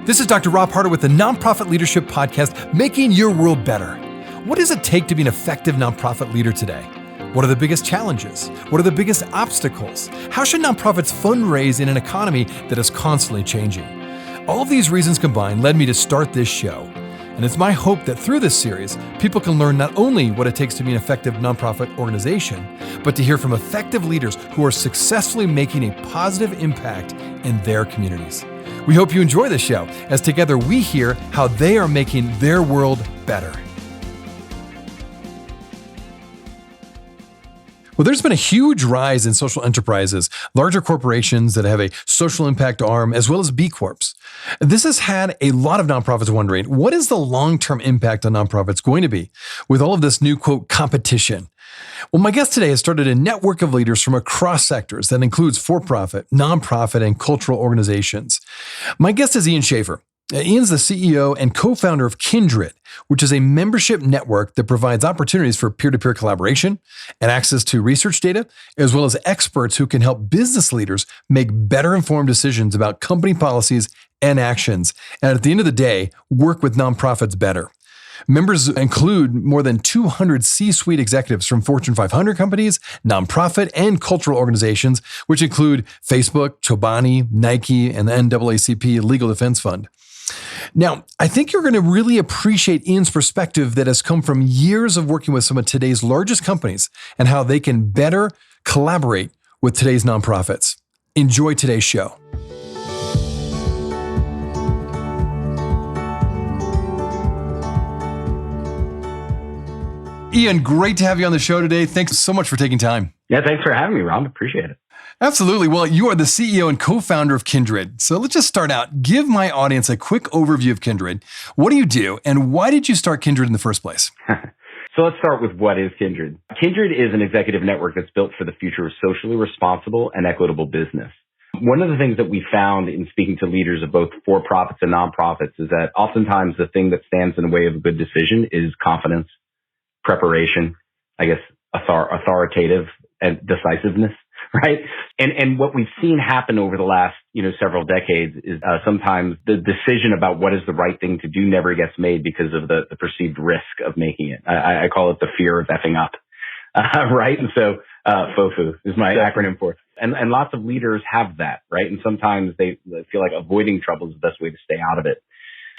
This is Dr. Rob Harder with the Nonprofit Leadership Podcast, Making Your World Better. What does it take to be an effective nonprofit leader today? What are the biggest challenges? What are the biggest obstacles? How should nonprofits fundraise in an economy that is constantly changing? All of these reasons combined led me to start this show. And it's my hope that through this series, people can learn not only what it takes to be an effective nonprofit organization, but to hear from effective leaders who are successfully making a positive impact in their communities. We hope you enjoy the show, as together we hear how they are making their world better. Well, there's been a huge rise in social enterprises, larger corporations that have a social impact arm, as well as B Corps. This has had a lot of nonprofits wondering, what is the long-term impact on nonprofits going to be with all of this new, quote, competition? Well, my guest today has started a network of leaders from across sectors that includes for-profit, nonprofit, and cultural organizations. My guest is Ian Schafer. Ian's the CEO and co-founder of Kindred, which is a membership network that provides opportunities for peer-to-peer collaboration and access to research data, as well as experts who can help business leaders make better informed decisions about company policies and actions, and at the end of the day, work with nonprofits better. Members include more than 200 C-suite executives from Fortune 500 companies, nonprofit, and cultural organizations, which include Facebook, Chobani, Nike, and the NAACP Legal Defense Fund. Now, I think you're going to really appreciate Ian's perspective that has come from years of working with some of today's largest companies and how they can better collaborate with today's nonprofits. Enjoy today's show. Ian, great to have you on the show today. Thanks so much for taking time. Yeah, thanks for having me, Rob. Appreciate it. Absolutely. Well, you are the CEO and co-founder of Kindred. So let's just start out. Give my audience a quick overview of Kindred. What do you do, and why did you start Kindred in the first place? So let's start with what is Kindred. Kindred is an executive network that's built for the future of socially responsible and equitable business. One of the things that we found in speaking to leaders of both for-profits and nonprofits is that oftentimes the thing that stands in the way of a good decision is confidence, preparation, I guess, authoritative and decisiveness, right? And what we've seen happen over the last, several decades is sometimes the decision about what is the right thing to do never gets made because of the perceived risk of making it. I call it the fear of effing up, right? And so FOFU is my acronym for it. And lots of leaders have that, right? And sometimes they feel like avoiding trouble is the best way to stay out of it.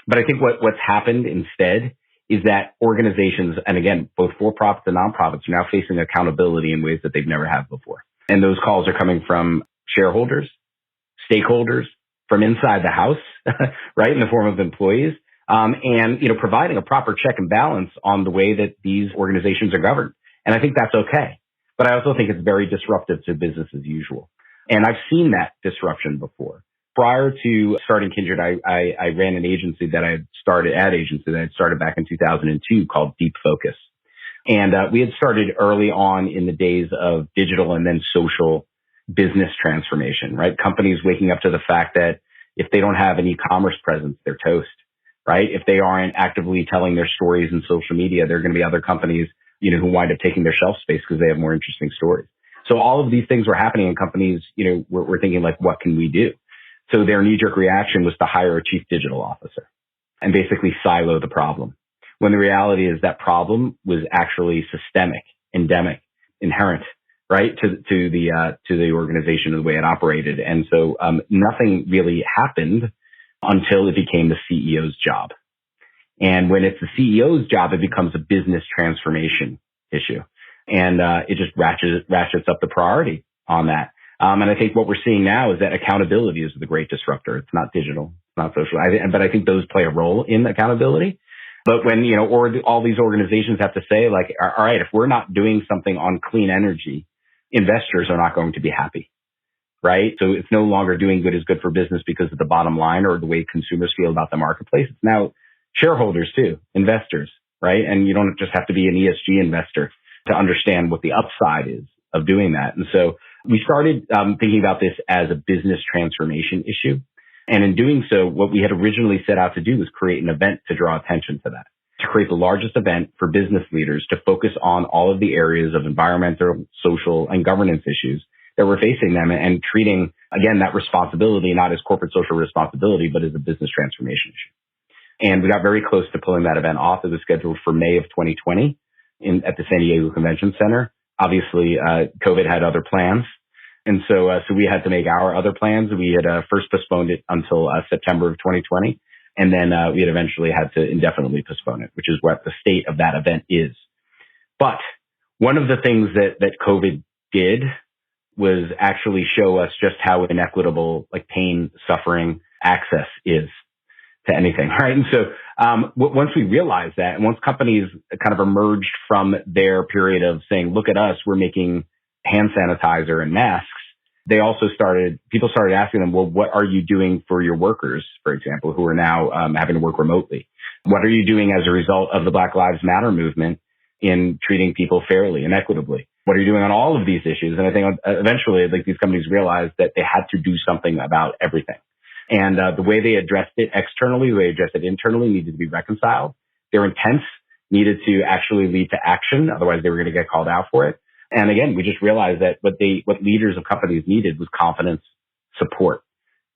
But I think what's happened instead is that organizations, and again, both for-profits and nonprofits, are now facing accountability in ways that they've never had before. And those calls are coming from shareholders, stakeholders, from inside the house, right, in the form of employees, and providing a proper check and balance on the way that these organizations are governed. And I think that's okay. But I also think it's very disruptive to business as usual. And I've seen that disruption before. Prior to starting Kindred, I ran an agency that I had started back in 2002 called Deep Focus. And we had started early on in the days of digital and then social business transformation, right? Companies waking up to the fact that if they don't have an e-commerce presence, they're toast, right? If they aren't actively telling their stories in social media, there are going to be other companies, who wind up taking their shelf space because they have more interesting stories. So all of these things were happening and companies, were thinking like, what can we do? So their knee-jerk reaction was to hire a chief digital officer and basically silo the problem. When the reality is that problem was actually systemic, endemic, inherent, right, to the organization and the way it operated. And so nothing really happened until it became the CEO's job. And when it's the CEO's job, it becomes a business transformation issue. And it just ratchets up the priority on that. And I think what we're seeing now is that accountability is the great disruptor. It's not digital, it's not social. But I think those play a role in accountability. But when, all these organizations have to say, like, all right, if we're not doing something on clean energy, investors are not going to be happy, right? So it's no longer doing good is good for business because of the bottom line or the way consumers feel about the marketplace. It's now shareholders too, investors, right? And you don't just have to be an ESG investor to understand what the upside is of doing that. And so we started thinking about this as a business transformation issue. And in doing so, what we had originally set out to do was create an event to draw attention to that, to create the largest event for business leaders to focus on all of the areas of environmental, social, and governance issues that were facing them and treating, again, that responsibility not as corporate social responsibility, but as a business transformation issue. And we got very close to pulling that event off. It was scheduled for May of 2020 at the San Diego Convention Center. Obviously, COVID had other plans. And so we had to make our other plans. We had first postponed it until September of 2020. And then we had eventually had to indefinitely postpone it, which is what the state of that event is. But one of the things that COVID did was actually show us just how inequitable like pain, suffering, access is to anything, right? And so once we realized that, and once companies kind of emerged from their period of saying, look at us, we're making hand sanitizer and masks, people started asking them, well, what are you doing for your workers, for example, who are now having to work remotely? What are you doing as a result of the Black Lives Matter movement in treating people fairly and equitably? What are you doing on all of these issues? And I think eventually, like, these companies realized that they had to do something about everything. And the way they addressed it externally, the way they addressed it internally needed to be reconciled. Their intents needed to actually lead to action. Otherwise, they were going to get called out for it. And again, we just realized that what leaders of companies needed was confidence, support,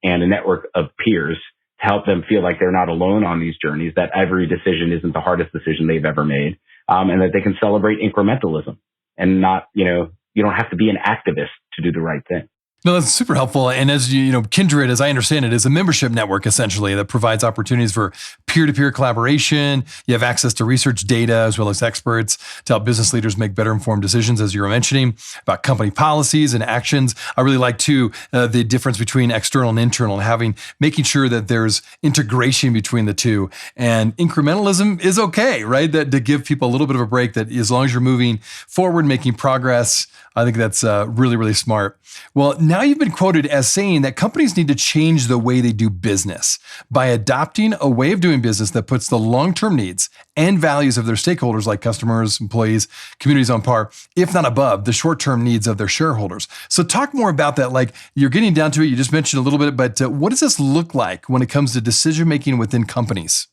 and a network of peers to help them feel like they're not alone on these journeys, that every decision isn't the hardest decision they've ever made, and that they can celebrate incrementalism and not, you don't have to be an activist to do the right thing. No, that's super helpful. And as Kindred, as I understand it, is a membership network essentially that provides opportunities for peer-to-peer collaboration. You have access to research data as well as experts to help business leaders make better informed decisions, as you were mentioning, about company policies and actions. I really like too the difference between external and internal, and making sure that there's integration between the two. And incrementalism is okay, right? That to give people a little bit of a break, that as long as you're moving forward, making progress, I think that's really, really smart. Well, now you've been quoted as saying that companies need to change the way they do business by adopting a way of doing business that puts the long-term needs and values of their stakeholders, like customers, employees, communities, on par, if not above, the short-term needs of their shareholders. So talk more about that. Like, you're getting down to it. You just mentioned a little bit, but what does this look like when it comes to decision-making within companies?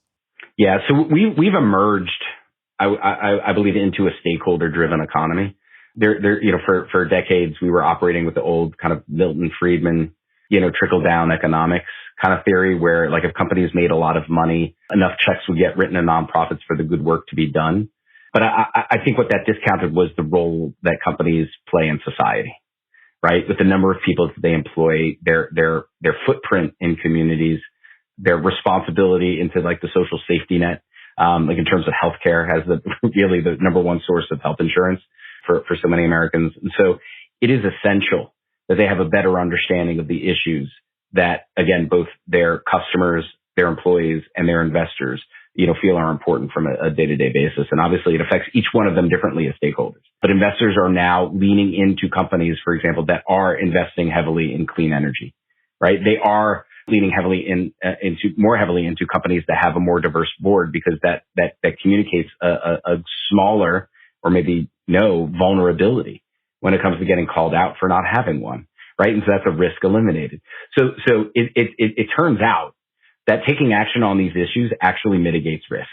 Yeah, so we've emerged, I believe, into a stakeholder-driven economy. For decades, we were operating with the old kind of Milton Friedman, trickle down economics kind of theory, where like if companies made a lot of money, enough checks would get written to nonprofits for the good work to be done. But I think what that discounted was the role that companies play in society, right? With the number of people that they employ, their footprint in communities, their responsibility into like the social safety net, like in terms of healthcare, has really the number one source of health insurance for so many Americans. And so it is essential that they have a better understanding of the issues that, again, both their customers, their employees, and their investors, feel are important from a day-to-day basis. And obviously it affects each one of them differently as stakeholders. But investors are now leaning into companies, for example, that are investing heavily in clean energy, right? They are leaning heavily more heavily into companies that have a more diverse board, because that communicates a smaller, or maybe no, vulnerability when it comes to getting called out for not having one, right? And so that's a risk eliminated. So it turns out that taking action on these issues actually mitigates risk,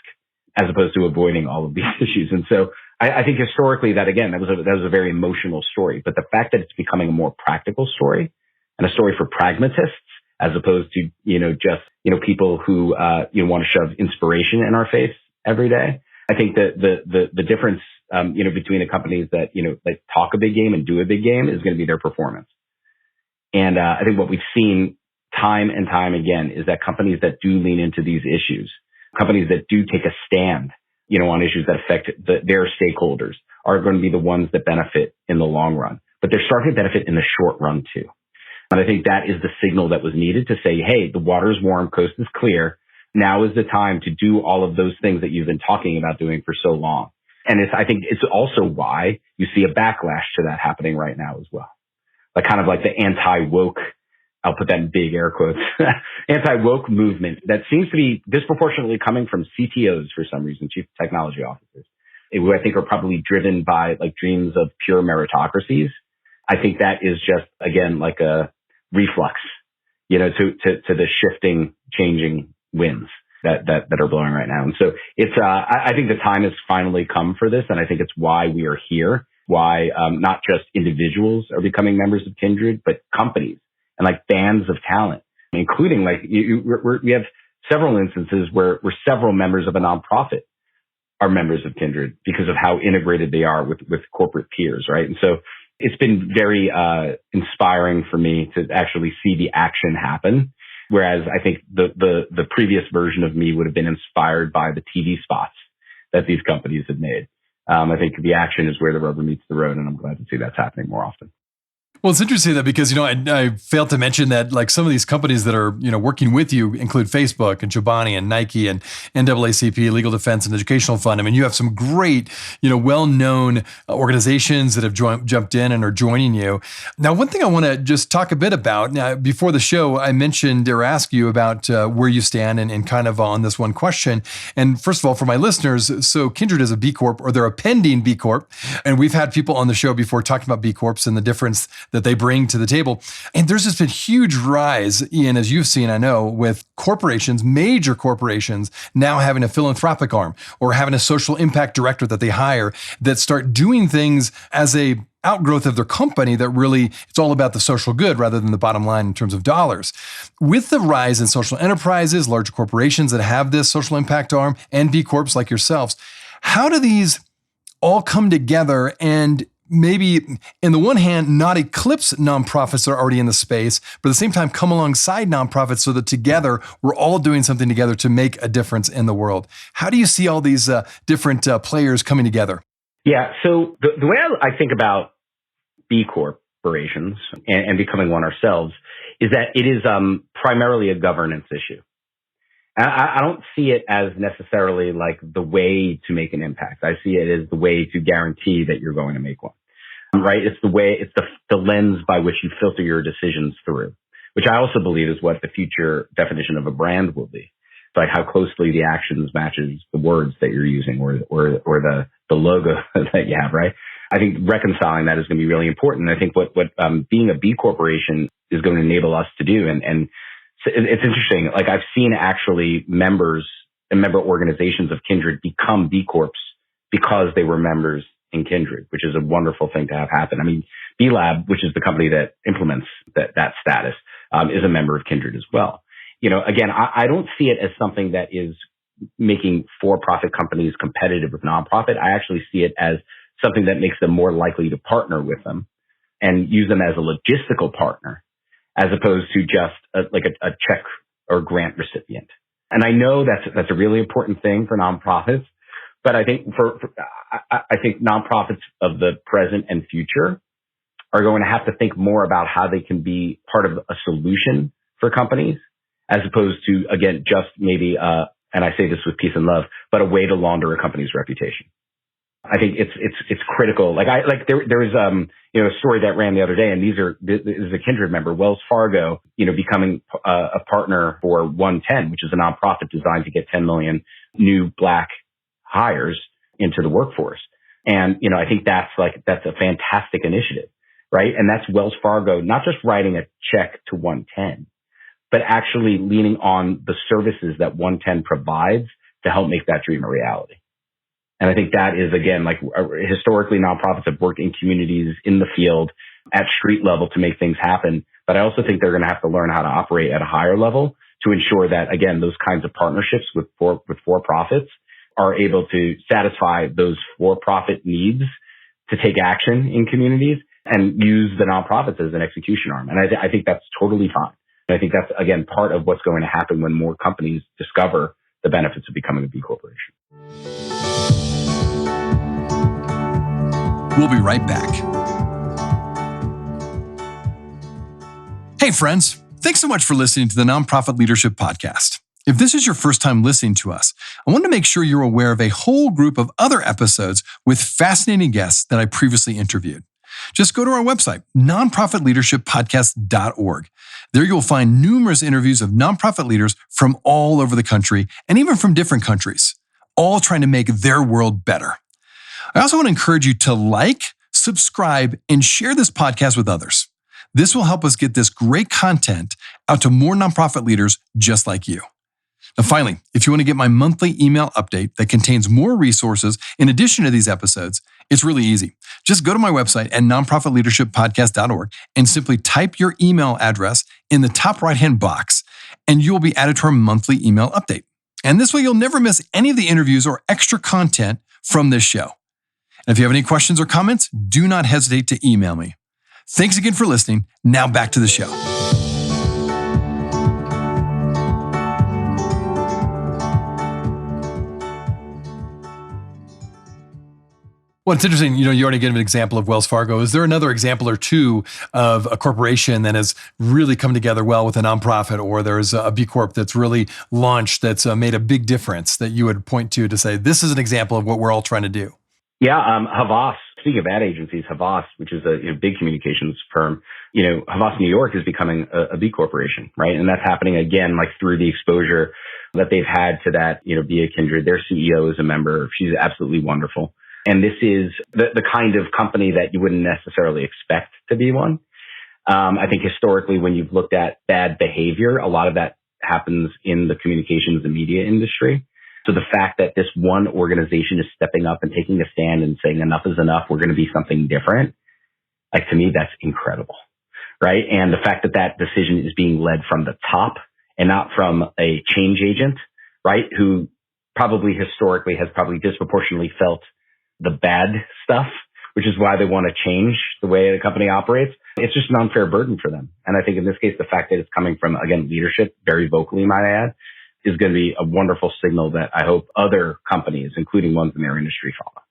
as opposed to avoiding all of these issues. And so I think historically that was a very emotional story, but the fact that it's becoming a more practical story, and a story for pragmatists, as opposed to, just, people who, want to shove inspiration in our face every day. I think that the difference, between the companies that, that talk a big game and do a big game is going to be their performance. And I think what we've seen time and time again is that companies that do lean into these issues, companies that do take a stand, on issues that affect their stakeholders, are going to be the ones that benefit in the long run. But they're starting to benefit in the short run too. And I think that is the signal that was needed to say, hey, the water's warm, coast is clear. Now is the time to do all of those things that you've been talking about doing for so long. And I think it's also why you see a backlash to that happening right now as well. Like kind of like the anti-woke, I'll put that in big air quotes, anti-woke movement that seems to be disproportionately coming from CTOs for some reason, chief technology officers, who I think are probably driven by like dreams of pure meritocracies. I think that is just, again, like a reflux, to the shifting, changing winds that are blowing right now. And so it's, I think the time has finally come for this. And I think it's why we are here. why not just individuals are becoming members of Kindred, but companies and like bands of talent, including like we have several instances where several members of a nonprofit are members of Kindred because of how integrated they are with corporate peers, right? And so it's been very inspiring for me to actually see the action happen. Whereas I think the previous version of me would have been inspired by the TV spots that these companies have made. I think the action is where the rubber meets the road, and I'm glad to see that's happening more often. Well, it's interesting that because, I failed to mention that like some of these companies that are, working with you include Facebook and Chobani and Nike and NAACP, Legal Defense and Educational Fund. I mean, you have some great, well-known organizations that have jumped in and are joining you. Now, one thing I want to just talk a bit about, now, before the show, I mentioned or asked you about where you stand and kind of on this one question. And first of all, for my listeners, so Kindred is a B Corp, or they're a pending B Corp. And we've had people on the show before talking about B Corps and the difference that they bring to the table. And there's just been huge rise, Ian, as you've seen, I know, with corporations, major corporations, now having a philanthropic arm or having a social impact director that they hire that start doing things as a outgrowth of their company that really, it's all about the social good rather than the bottom line in terms of dollars. With the rise in social enterprises, larger corporations that have this social impact arm, and B Corps like yourselves, how do these all come together and maybe, in the one hand, not eclipse nonprofits that are already in the space, but at the same time come alongside nonprofits so that together we're all doing something together to make a difference in the world? How do you see all these different players coming together? Yeah, so the way I think about B corporations and becoming one ourselves is that it is primarily a governance issue. I don't see it as necessarily like the way to make an impact. I see it as the way to guarantee that you're going to make one. Right? It's the lens by which you filter your decisions through, which I also believe is what the future definition of a brand will be. It's like how closely the actions matches the words that you're using or the logo that you have, right? I think reconciling that is going to be really important. And I think what being a B corporation is going to enable us to do. And it's interesting. Like I've seen actually members and member organizations of Kindred become B Corps because they were members in Kindred, which is a wonderful thing to have happen. I mean, B Lab, which is the company that implements that status, is a member of Kindred as well. Again, I don't see it as something that is making for-profit companies competitive with nonprofit. I actually see it as something that makes them more likely to partner with them and use them as a logistical partner, as opposed to just a check or grant recipient. And I know that's a really important thing for nonprofits, but I think I think nonprofits of the present and future are going to have to think more about how they can be part of a solution for companies, as opposed to, again, just maybe, and I say this with peace and love, but a way to launder a company's reputation. I think it's critical. There was a story that ran the other day, and this is a Kindred member, Wells Fargo, becoming a partner for 110, which is a nonprofit designed to get 10 million new Black hires into the workforce. And I think that's a fantastic initiative, right? And that's Wells Fargo not just writing a check to 110, but actually leaning on the services that 110 provides to help make that dream a reality. And I think that is, again, historically, nonprofits have worked in communities, in the field, at street level to make things happen. But I also think they're going to have to learn how to operate at a higher level to ensure that, again, those kinds of partnerships with for-profits are able to satisfy those for-profit needs to take action in communities and use the nonprofits as an execution arm. And I think that's totally fine. And I think that's, again, part of what's going to happen when more companies discover the benefits of becoming a B corporation. We'll be right back. Hey, friends. Thanks so much for listening to the Nonprofit Leadership Podcast. If this is your first time listening to us, I want to make sure you're aware of a whole group of other episodes with fascinating guests that I previously interviewed. Just go to our website, nonprofitleadershippodcast.org. There you'll find numerous interviews of nonprofit leaders from all over the country and even from different countries, all trying to make their world better. I also want to encourage you to like, subscribe, and share this podcast with others. This will help us get this great content out to more nonprofit leaders just like you. Now, finally, if you want to get my monthly email update that contains more resources in addition to these episodes, It's really easy. Just go to my website at nonprofitleadershippodcast.org and simply type your email address in the top right-hand box, and you will be added to our monthly email update. And this way, you'll never miss any of the interviews or extra content from this show. And if you have any questions or comments, do not hesitate to email me. Thanks again for listening. Now back to the show. Well, it's interesting. You already gave an example of Wells Fargo. Is there another example or two of a corporation that has really come together well with a nonprofit, or there's a B Corp that's really launched that's made a big difference that you would point to say, this is an example of what we're all trying to do? Yeah, Havas. Speaking of ad agencies, Havas, which is a big communications firm, Havas New York is becoming a B corporation, right? And that's happening again, like through the exposure that they've had to that, via Kindred. Their CEO is a member. She's absolutely wonderful. And this is the kind of company that you wouldn't necessarily expect to be one. I think historically, when you've looked at bad behavior, a lot of that happens in the communications and media industry. So the fact that this one organization is stepping up and taking a stand and saying enough is enough, we're going to be something different, like to me, that's incredible, right? And the fact that that decision is being led from the top and not from a change agent, right? Who probably historically has disproportionately felt the bad stuff, which is why they want to change the way the company operates. It's just an unfair burden for them. And I think in this case, the fact that it's coming from, again, leadership, very vocally, might I add, is going to be a wonderful signal that I hope other companies, including ones in their industry, follow.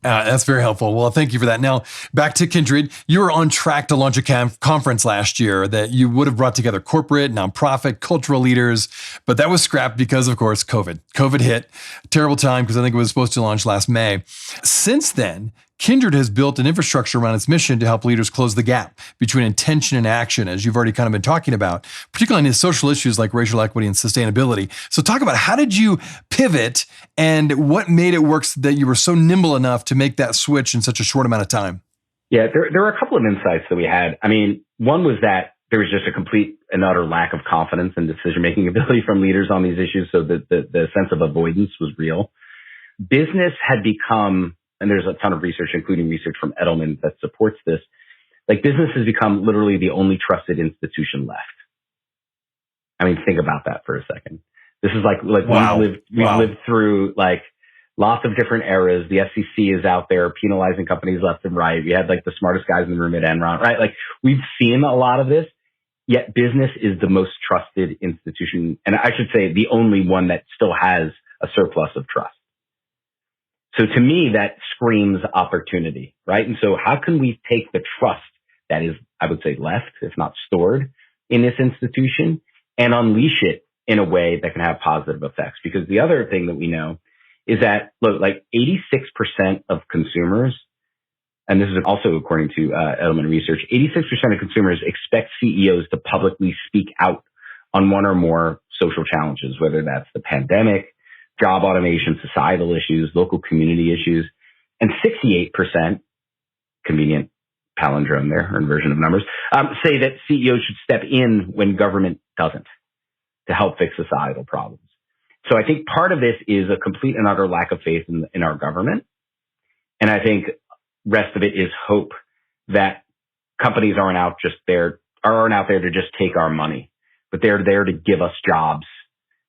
That's very helpful. Well, thank you for that. Now, back to Kindred. You were on track to launch a conference last year that you would have brought together corporate, nonprofit, cultural leaders, but that was scrapped because, of course, COVID. COVID hit. Terrible time because I think it was supposed to launch last May. Since then, Kindred has built an infrastructure around its mission to help leaders close the gap between intention and action, as you've already kind of been talking about, particularly in social issues like racial equity and sustainability. So talk about how did you pivot and what made it work so that you were so nimble enough to make that switch in such a short amount of time? Yeah, there were a couple of insights that we had. I mean, one was that there was just a complete and utter lack of confidence and decision-making ability from leaders on these issues. So the sense of avoidance was real. Business had become, and there's a ton of research, including research from Edelman that supports this, like business has become literally the only trusted institution left. I mean, think about that for a second. This is like Wow. we've lived through like lots of different eras. The SEC is out there penalizing companies left and right. We had like the smartest guys in the room at Enron, right? Like we've seen a lot of this, yet business is the most trusted institution. And I should say the only one that still has a surplus of trust. So to me, that screams opportunity, right? And so how can we take the trust that is, I would say, left, if not stored in this institution and unleash it in a way that can have positive effects? Because the other thing that we know is that, look, like 86% of consumers, and this is also according to Edelman Research, 86% of consumers expect CEOs to publicly speak out on one or more social challenges, whether that's the pandemic, job automation, societal issues, local community issues, and 68%, convenient palindrome there, or inversion of numbers, say that CEOs should step in when government doesn't to help fix societal problems. So I think part of this is a complete and utter lack of faith in our government. And I think rest of it is hope that companies aren't out there to just take our money, but they're there to give us jobs.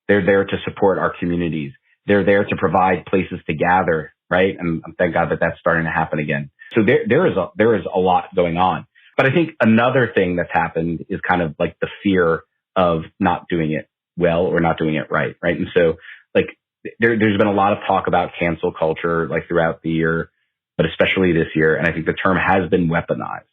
They're there to support our communities. They're there to provide places to gather, right? And thank God that that's starting to happen again. So there is a lot going on. But I think another thing that's happened is kind of like the fear of not doing it well or not doing it right? And so like there's been a lot of talk about cancel culture like throughout the year, but especially this year. And I think the term has been weaponized.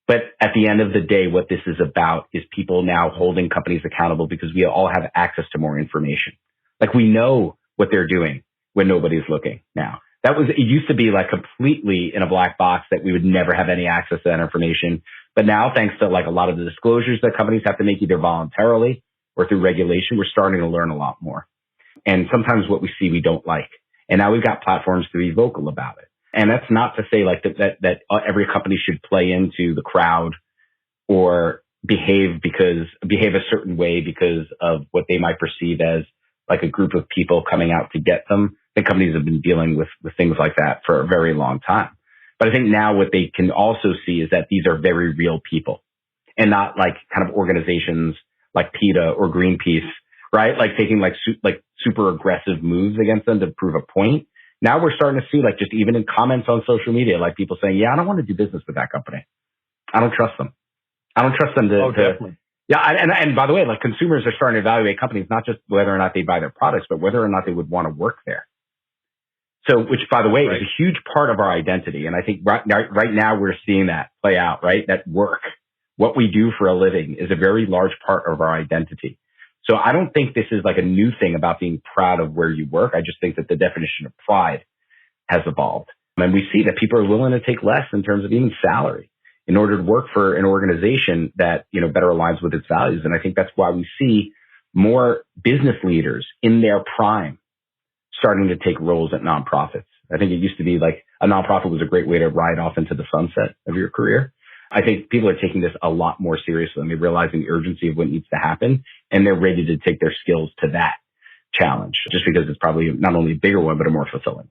But at the end of the day, what this is about is people now holding companies accountable because we all have access to more information. Like we know what they're doing when nobody's looking now. It used to be like completely in a black box that we would never have any access to that information. But now, thanks to like a lot of the disclosures that companies have to make either voluntarily or through regulation, we're starting to learn a lot more. And sometimes what we see, we don't like. And now we've got platforms to be vocal about it. And that's not to say like that every company should play into the crowd or behave a certain way because of what they might perceive as like a group of people coming out to get them. think companies have been dealing with things like that for a very long time. But I think now what they can also see is that these are very real people and not like kind of organizations like PETA or Greenpeace, right? Like taking like super aggressive moves against them to prove a point. Now we're starting to see like just even in comments on social media, like people saying, yeah, I don't want to do business with that company. I don't trust them. I don't trust them to Definitely. yeah. And by the way, like consumers are starting to evaluate companies, not just whether or not they buy their products, but whether or not they would want to work there. So, which by the way, is a huge part of our identity. And I think right now we're seeing that play out, right? That work, what we do for a living is a very large part of our identity. So I don't think this is like a new thing about being proud of where you work. I just think that the definition of pride has evolved. And we see that people are willing to take less in terms of even salary in order to work for an organization that, you know, better aligns with its values. And I think that's why we see more business leaders in their prime starting to take roles at nonprofits. I think it used to be like a nonprofit was a great way to ride off into the sunset of your career. I think people are taking this a lot more seriously and they're realizing the urgency of what needs to happen. And they're ready to take their skills to that challenge just because it's probably not only a bigger one, but a more fulfilling.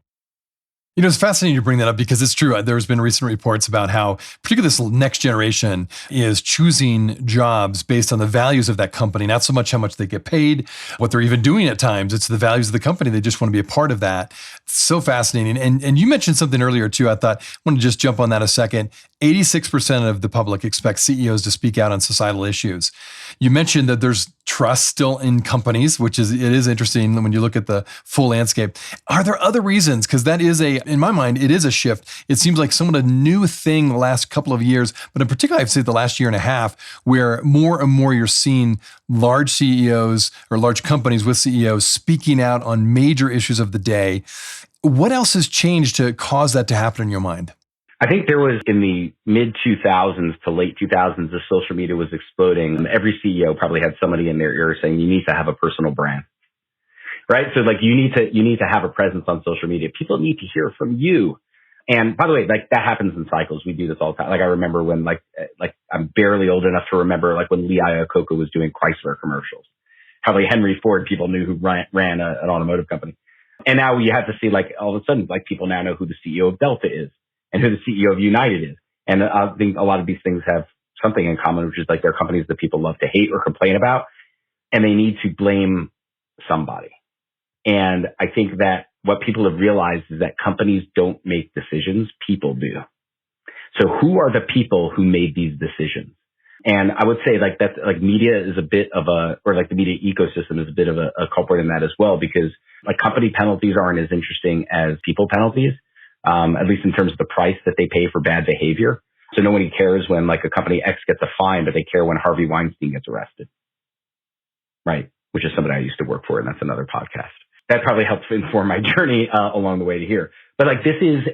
You know, it's fascinating to bring that up because it's true. There's been recent reports about how, particularly this next generation, is choosing jobs based on the values of that company, not so much how much they get paid, what they're even doing at times. It's the values of the company. They just want to be a part of that. It's so fascinating. And you mentioned something earlier too. I thought I want to just jump on that a second. 86% of the public expect CEOs to speak out on societal issues. You mentioned that there's trust still in companies, which it is interesting when you look at the full landscape. Are there other reasons? Because that is in my mind, it is a shift. It seems like somewhat a new thing the last couple of years, but in particular, I'd say the last year and a half, where more and more you're seeing large CEOs or large companies with CEOs speaking out on major issues of the day. What else has changed to cause that to happen in your mind? I think there was in the mid 2000s to late 2000s, as social media was exploding, every CEO probably had somebody in their ear saying, you need to have a personal brand, right? So like you need to have a presence on social media. People need to hear from you. And by the way, like that happens in cycles. We do this all the time. Like I remember when like I'm barely old enough to remember like when Lee Iacocca was doing Chrysler commercials. Probably Henry Ford, people knew who ran an automotive company. And now you have to see like all of a sudden, like people now know who the CEO of Delta is and who the CEO of United is. And I think a lot of these things have something in common, which is like they're companies that people love to hate or complain about, and they need to blame somebody. And I think that what people have realized is that companies don't make decisions, people do. So who are the people who made these decisions? And I would say like that, like media is a bit of or like the media ecosystem is a bit of a culprit in that as well, because like company penalties aren't as interesting as people penalties, at least in terms of the price that they pay for bad behavior. So nobody cares when like a company X gets a fine, but they care when Harvey Weinstein gets arrested, right? Which is somebody I used to work for, and that's another podcast. That probably helps inform my journey along the way to here. But like this is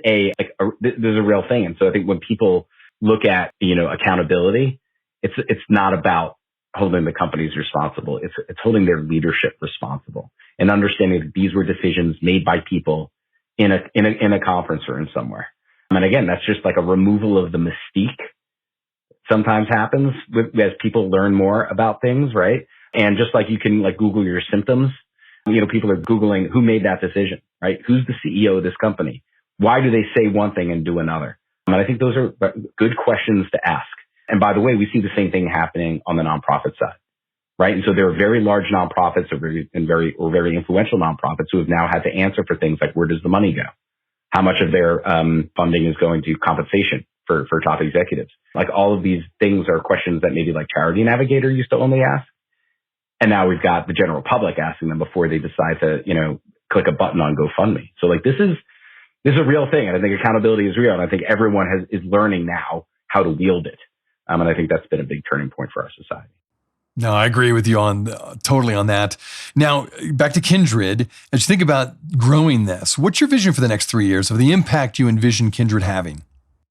there's a real thing, and so I think when people look at accountability, it's not about holding the companies responsible. It's holding their leadership responsible and understanding that these were decisions made by people in a conference room somewhere. And again, that's just like a removal of the mystique. Sometimes happens as people learn more about things, right? And just like you can like Google your symptoms, people are Googling who made that decision, right? Who's the CEO of this company? Why do they say one thing and do another? And I think those are good questions to ask. And by the way, we see the same thing happening on the nonprofit side, right? And so there are very large nonprofits or very influential nonprofits who have now had to answer for things like, where does the money go? How much of their funding is going to compensation for top executives? Like all of these things are questions that maybe like Charity Navigator used to only ask. And now we've got the general public asking them before they decide to, click a button on GoFundMe. So like this is a real thing. And I think accountability is real. And I think everyone is learning now how to wield it. And I think that's been a big turning point for our society. No, I agree with you totally on that. Now, back to Kindred, as you think about growing this, what's your vision for the next 3 years of the impact you envision Kindred having?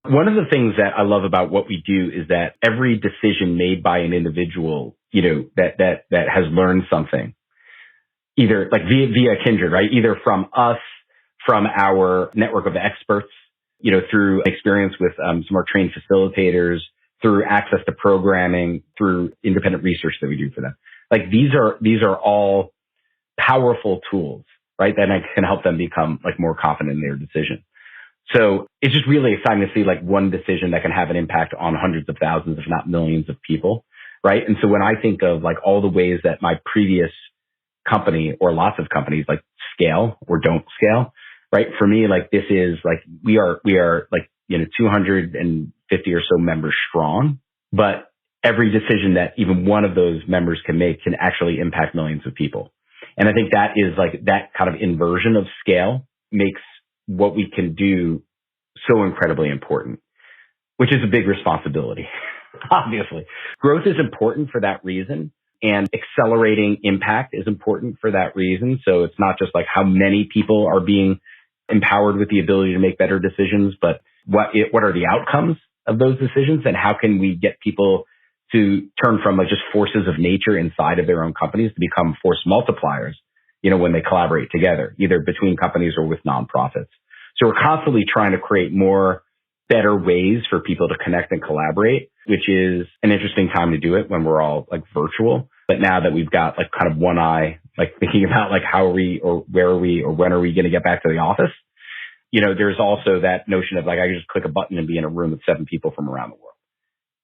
One of the things that I love about what we do is that every decision made by an individual, that has learned something, either like via Kindred, right? Either from us, from our network of experts, through experience with some of our trained facilitators, through access to programming, through independent research that we do for them. Like these are all powerful tools right? Then I can help them become like more confident in their decision. So it's just really exciting to see like one decision that can have an impact on hundreds of thousands, if not millions of people, right? And so when I think of like all the ways that my previous company or lots of companies like scale or don't scale, right? For me, like this is like, we are like, 250 or so members strong, but every decision that even one of those members can make can actually impact millions of people. And I think that is like that kind of inversion of scale makes what we can do so incredibly important, which is a big responsibility. Obviously, growth is important for that reason, and accelerating impact is important for that reason. So it's not just like how many people are being empowered with the ability to make better decisions, but what are the outcomes of those decisions, and how can we get people to turn from like just forces of nature inside of their own companies to become force multipliers, when they collaborate together, either between companies or with nonprofits. So we're constantly trying to create more better ways for people to connect and collaborate, which is an interesting time to do it when we're all like virtual. But now that we've got like kind of one eye, like thinking about like how are we or where are we or when are we going to get back to the office? There's also that notion of like, I can just click a button and be in a room with 7 people from around the world.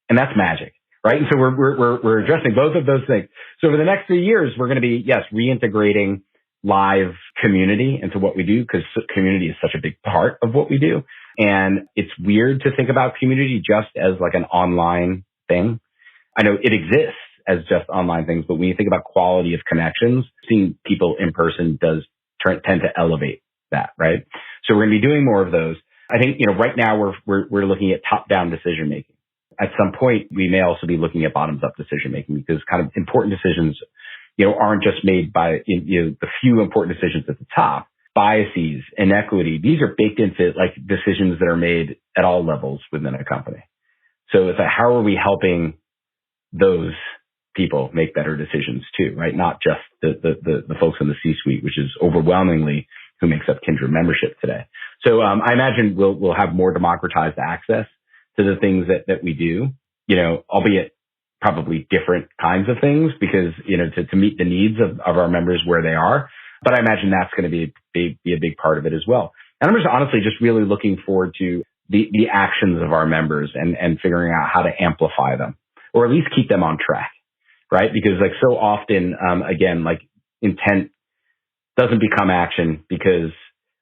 And that's magic, right? And so we're addressing both of those things. So over the next 3 years, we're going to be, yes, reintegrating live community into what we do, because community is such a big part of what we do. And it's weird to think about community just as like an online thing. I know it exists as just online things, but when you think about quality of connections, seeing people in person does tend to elevate that, right? So we're going to be doing more of those. I think, right now we're looking at top-down decision making. At some point, we may also be looking at bottoms-up decision making, because kind of important decisions, aren't just made by the few important decisions at the top. Biases, inequity, these are baked into like decisions that are made at all levels within a company. So it's like, how are we helping those people make better decisions too, right? Not just the folks in the C-suite, which is overwhelmingly who makes up Kindred membership today. So I imagine we'll have more democratized access to the things that we do, albeit probably different kinds of things, because, to meet the needs of our members where they are. But I imagine that's going to be a big part of it as well. And I'm just honestly just really looking forward to the actions of our members and figuring out how to amplify them, or at least keep them on track, right? Because like so often, again, like intent doesn't become action because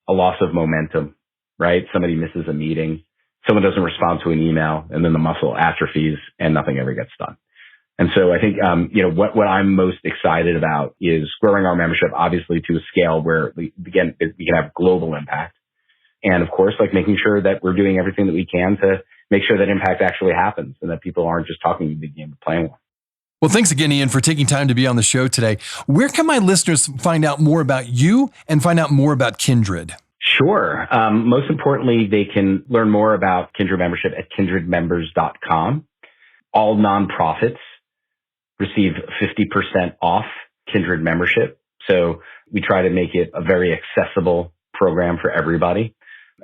a loss of momentum, right? Somebody misses a meeting, someone doesn't respond to an email, and then the muscle atrophies and nothing ever gets done. And so I think, what I'm most excited about is growing our membership, obviously to a scale where we can have global impact. And of course, like making sure that we're doing everything that we can to make sure that impact actually happens and that people aren't just talking the big game, but playing one. Well, thanks again, Ian, for taking time to be on the show today. Where can my listeners find out more about you and find out more about Kindred? Sure. Most importantly, they can learn more about Kindred membership at kindredmembers.com. All nonprofits receive 50% off Kindred membership. So we try to make it a very accessible program for everybody.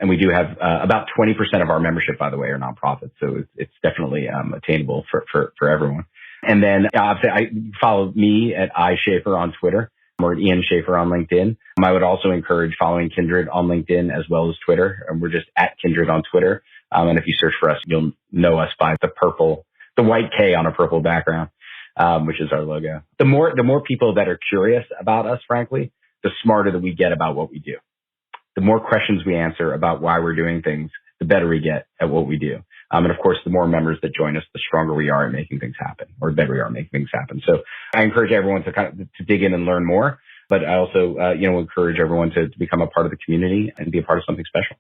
And we do have about 20% of our membership, by the way, are nonprofits. So it's definitely attainable for everyone. And then I follow me at Schafer on Twitter, or at Ian Schafer on LinkedIn. I would also encourage following Kindred on LinkedIn as well as Twitter. And we're just at Kindred on Twitter. And if you search for us, you'll know us by the white K on a purple background, which is our logo. The more people that are curious about us, frankly, the smarter that we get about what we do. The more questions we answer about why we're doing things, the better we get at what we do. And of course, the more members that join us, the stronger we are at making things happen, or the better we are at making things happen. So I encourage everyone to dig in and learn more. But I also, encourage everyone to become a part of the community and be a part of something special.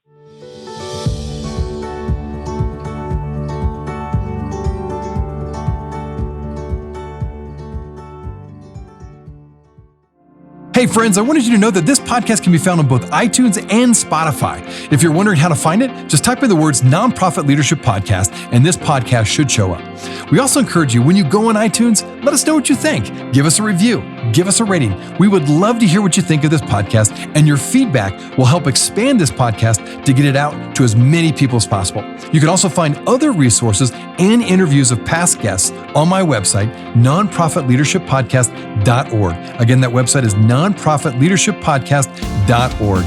Hey friends, I wanted you to know that this podcast can be found on both iTunes and Spotify. If you're wondering how to find it, just type in the words Nonprofit Leadership Podcast and this podcast should show up. We also encourage you, when you go on iTunes, let us know what you think. Give us a review. give us a rating. We would love to hear what you think of this podcast, and your feedback will help expand this podcast to get it out to as many people as possible. You can also find other resources and interviews of past guests on my website, nonprofitleadershippodcast.org. Again, that website is nonprofitleadershippodcast.org.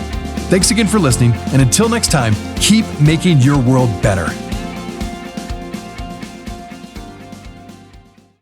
Thanks again for listening, and until next time, keep making your world better.